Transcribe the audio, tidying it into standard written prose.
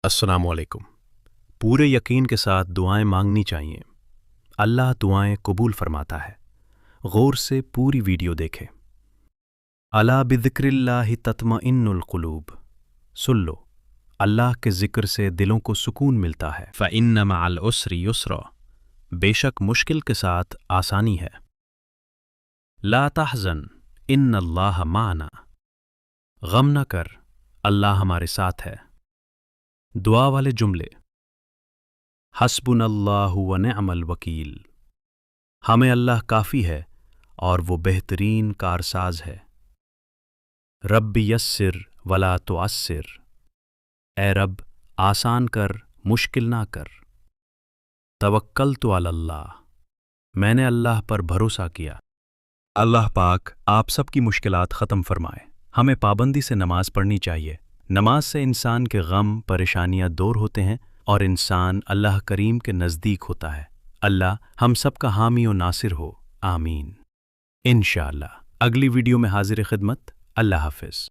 السلام علیکم۔ پورے یقین کے ساتھ دعائیں مانگنی چاہیے۔ اللہ دعائیں قبول فرماتا ہے۔ غور سے پوری ویڈیو دیکھیں۔ الا بذکر اللہ تطمئن القلوب، سن لو، اللہ کے ذکر سے دلوں کو سکون ملتا ہے۔ فإن مع العسر یسرا، بے شک مشکل کے ساتھ آسانی ہے۔ لا تحزن ان اللہ معنا، غم نہ کر، اللہ ہمارے ساتھ ہے۔ دعا والے جملے: حسبنا اللہ ونعم الوکیل، ہمیں اللہ کافی ہے اور وہ بہترین کارساز ہے۔ رب یسر ولا تعسر، اے رب آسان کر مشکل نہ کر۔ توکلت علی اللہ، میں نے اللہ پر بھروسہ کیا۔ اللہ پاک آپ سب کی مشکلات ختم فرمائے۔ ہمیں پابندی سے نماز پڑھنی چاہیے۔ نماز سے انسان کے غم پریشانیاں دور ہوتے ہیں اور انسان اللہ کریم کے نزدیک ہوتا ہے۔ اللہ ہم سب کا حامی و ناصر ہو، آمین۔ انشاءاللہ اگلی ویڈیو میں حاضر خدمت۔ اللہ حافظ۔